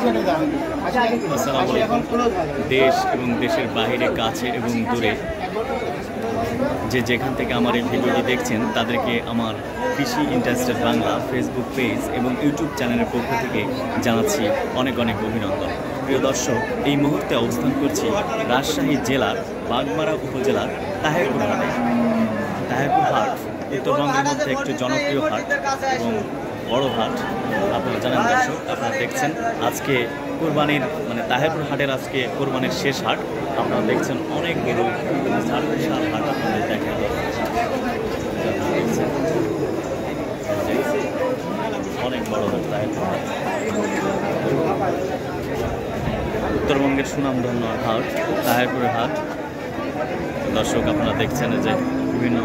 আসসালামু আলাইকুম। দেশ এবং দেশের বাইরে, কাছে এবং দূরে যেখান থেকে আমার এই ভিডিওটি দেখছেন তাদেরকে আমার কৃষি ইন্টারেস্টেড বাংলা ফেসবুক পেজ এবং ইউটিউব চ্যানেলের পক্ষ থেকে জানাচ্ছি অনেক অনেক অভিনন্দন। প্রিয় দর্শক, এই মুহূর্তে অবস্থান করছি রাজশাহী জেলার বাগমারা উপজেলার তাহেরপুর হাটে। তাহেরপুর হাট উত্তরবঙ্গের মধ্যে একটি জনপ্রিয় হাট এবং বড় হাট। আপনারা জানেন দর্শক, আপনারা দেখছেন আজকে কোরবানির তাহেরপুর হাটের আজকে কোরবানির শেষ হাট। আপনারা দেখছেন অনেক বড় বিশাল হাট আপনাদের দেখেন। অনেক বড় হাট তাহেরপুর হাট, উত্তরবঙ্গের সুনামধন্য হাট তাহেরপুরের হাট। দর্শক আপনারা দেখছেন যে বিভিন্ন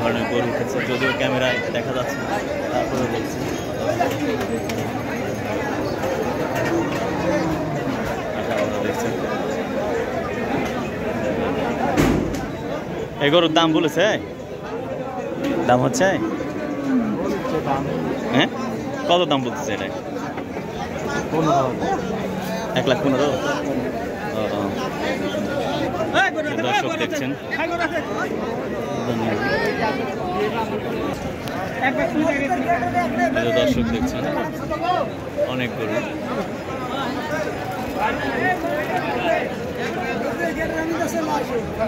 ধরনের গরু উঠেছে, যদিও ক্যামেরায় দেখা যাচ্ছে না, তারপরে দেখছেন। আপনারা দেখছেন এই গরুর দাম বলেছে, দাম হচ্ছে হ্যাঁ কত দাম বলতেছে এটা? 1,15,000। দর্শক দেখছেন, দর্শক দেখছেন অনেক গরু।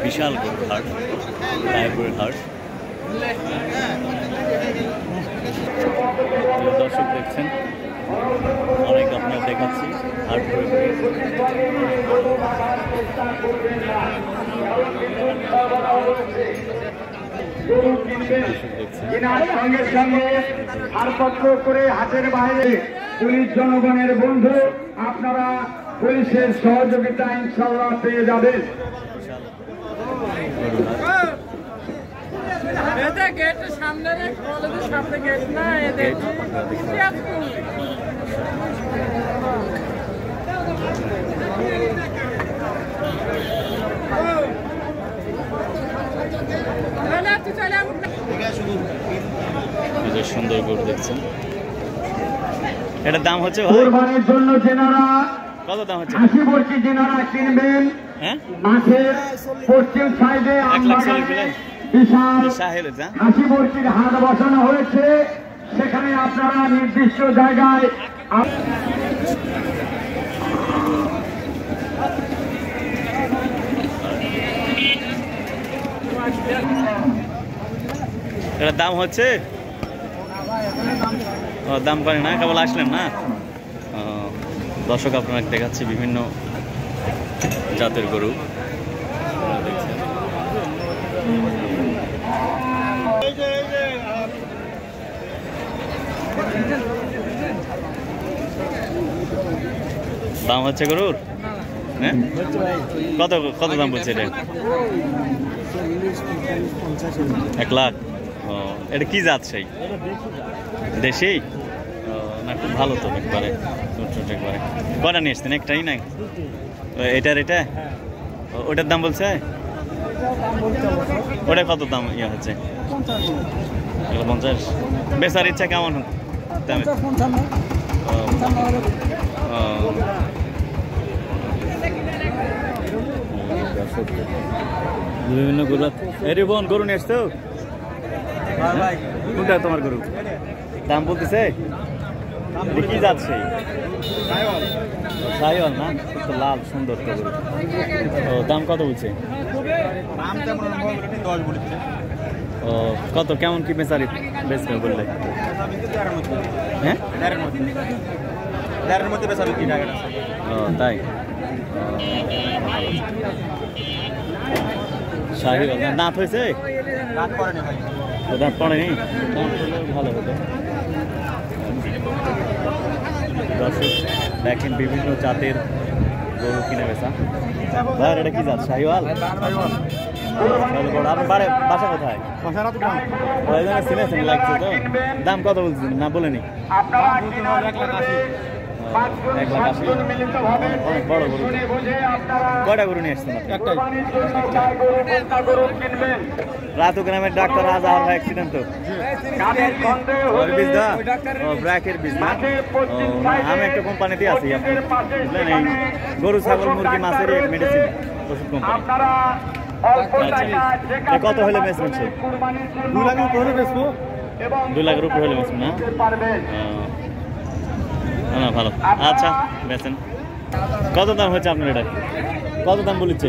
বিশাল গরু হাট, তাহেরপুরের হাট। দর্শক দেখছেন অনেক আপনার দেখাচ্ছি হাট ঘুরে ঘুরে। সঙ্গে সঙ্গে ছাড়পত্র করে হাটের বাইরে পুলিশ জনগণের বন্ধু, আপনারা পুলিশের সহযোগিতা ইনশাআল্লাহ পেয়ে যাবেন। সুন্দর গরু দেখছেন। এটার দাম হচ্ছে কোরবানির জন্য যেনারা কত দাম হচ্ছে? 80 বর্ষী যেনারা কিনবেন, হ্যাঁ মাঠের পশ্চিম সাইডে বিশাল 80 বর্ষীর হাট বসানো হয়েছে। সেখানে আপনারা নির্দিষ্ট জায়গায় এটার দাম হচ্ছে, দাম করে না, কেবল আসলেন না। দর্শক আপনারা দেখাচ্ছি বিভিন্ন জাতের গরু। দাম হচ্ছে গরুর, হ্যাঁ কত কত দাম বলছে এটা? 1 লাখ। ও, এটা কি জাত? সেই দেশি না? খুব ভালো তো, একবারে ছোট একবারে। কটা নিয়ে এসছেন? একটাই নাই এটার? এটা ওটার দাম বলছে? ওটা কত দাম ইয়ে হচ্ছে? 1,50,000। বেচার ইচ্ছা কেমন দামে? বিভিন্ন গরু। এরি বোন, গরু নিয়ে আসতো? কোনটা তোমার গরু? দাম বলতেছে কি যাচ্ছে? সাইওয়াল না? তো লাল সুন্দর তো গরু। ও, দাম কত বলছে? ও, কত কেমন কি বেচারি বেচবে বললে? হ্যাঁ, ও তাই। শাহিওয়াল না? দাঁত হয়েছে? দাঁত পড়েনি? ভালো হতো। দর্শক দেখেন বিভিন্ন জাতের গরু কিনে বেচা। ভাই এটা কি জাত? শাহিওয়াল? আপনার বাসা কোথায়? চিনেছেন লাগছে তো? দাম কত বলছেন? না বলেনি? 5জন 1,80,000 7জন মিলিতভাবে অনেক বড় গরু। শুনে বুঝে আপনারা কয়টা গরু নিয়ে আসছেন আপনি? কোরবানির জন্য গাই গরু বোকা গরু কিনবেন। রাতু গ্রামের ডাক্তার আজহার ভাই অ্যাক্সিডেন্ট তো কাদের সন্দেহ ওর হলে বীজ দা ও ব্র্যাকের বীজ না মাঠে পশ্চিম ও, সাইডে আমি একটা কোম্পানিতে আছি আপনি মসজিদের পাশে বুঝলেন এই সেখানে গরু ছাগল পশু মুরগি মাছের ডাক্তার মেডিসিন রয়েছে। ওষুধ কোম্পানি আপনারা অল্প আচ্ছা। টাকা যে এ কত হলে বেচবেন সে? কুরবানির জন্য 2 লাখের উপরে বেচবো। এবং 2 লাখের উপরে হলে বেচবেন, না? দিতে পারবেন। না ভালো আচ্ছা বেচেন। কত দাম হচ্ছে আপনার এটা? কত দাম বলেছে?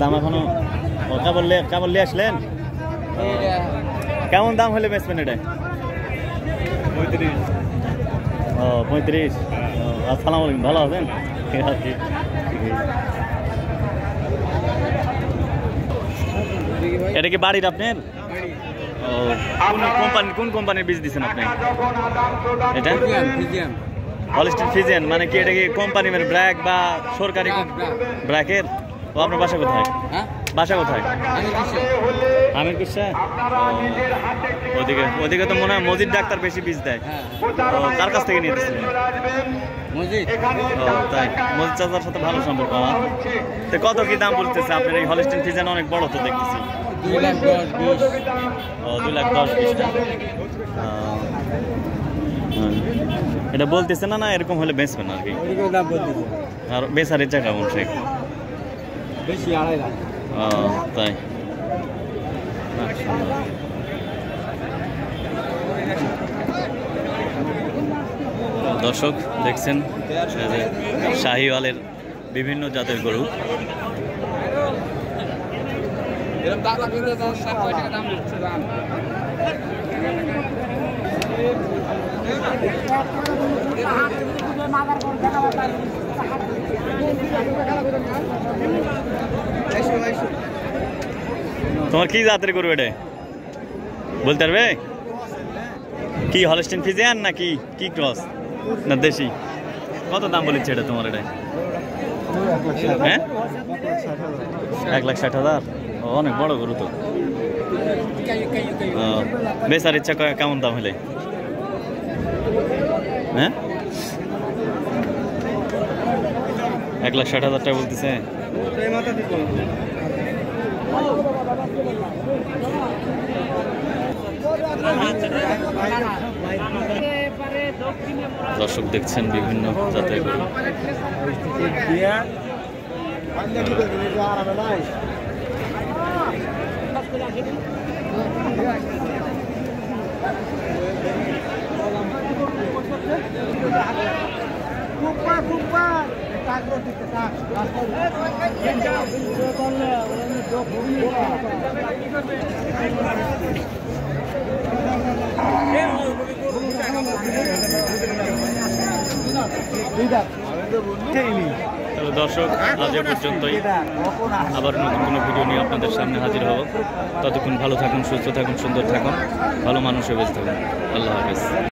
দাম এখনো কেবল নিয়ে আসলেন? কেমন দাম হলে বেচবেন এটা? 35। ও 35। আসসালামু আলাইকুম, ভালো আছেন? ঠিক আছে। এটা কি বাড়ির আপনার? ও কোন কোম্পানির বীজ দিচ্ছেন আপনি? যখন আদান প্রদান এটা হলিস্টিন ফিজিয়ান, মানে কি এটা কি কোম্পানি মানে ব্র্যাক বা সরকারি ব্র্যাকের? ও আপনার বাসা কোথায়? বাসা কোথায়? আমির কুষ্টা। নিজের হাতে ওদিকে ওদিকে তো মনে হয় মজিদ ডাক্তার বেশি বীজ দেয়। ও কার কাছ থেকে নিয়েছিলেন? ও তাই, মজিদ চাচার সাথে ভালো সম্পর্ক আমার। তো কত কি দাম বলতেছে আপনার এই হলিস্টিন ফিজিয়ান? অনেক বড় তো দেখতেছি। 2,10,20। ও 2,10,20 টা। এটা বলতেছে না, না এরকম হলে বেচবেন আর কি? ওইদিকে দাম বলতেছে আর বেচার ইচ্ছা কেমন সে? বেশি 2.5 লাখ। ও তাই। দর্শক দেখছেন এই যে শাহিওয়ালের বিভিন্ন জাতের গরু। এরকম দাম লাগবে তো 10 লাখ টাকা দাম হচ্ছে দাম। তোমার কি জাতের গরু এটা বলতে পারবে? কি হলস্টিন ফিজিয়ান নাকি কি ক্রস না দেশি? কত দাম বলেছে এটা তোমার? এটা হ্যাঁ 1,60,000। অনেক বড় গরু তো। বেচার ইচ্ছা কেমন দাম হলে? হ্যাঁ 1,60,000 টাকা বলতেছে। দর্শক দেখছেন বিভিন্ন জাতের গরু। তাহলে দর্শক আজ এ পর্যন্তই। আবার নতুন কোনো ভিডিও নিয়ে আপনাদের সামনে হাজির হব। ততক্ষণ ভালো থাকুন, সুস্থ থাকুন, সুন্দর থাকুন, ভালো মানুষে বেঁচে থাকুন। আল্লাহ হাফেজ।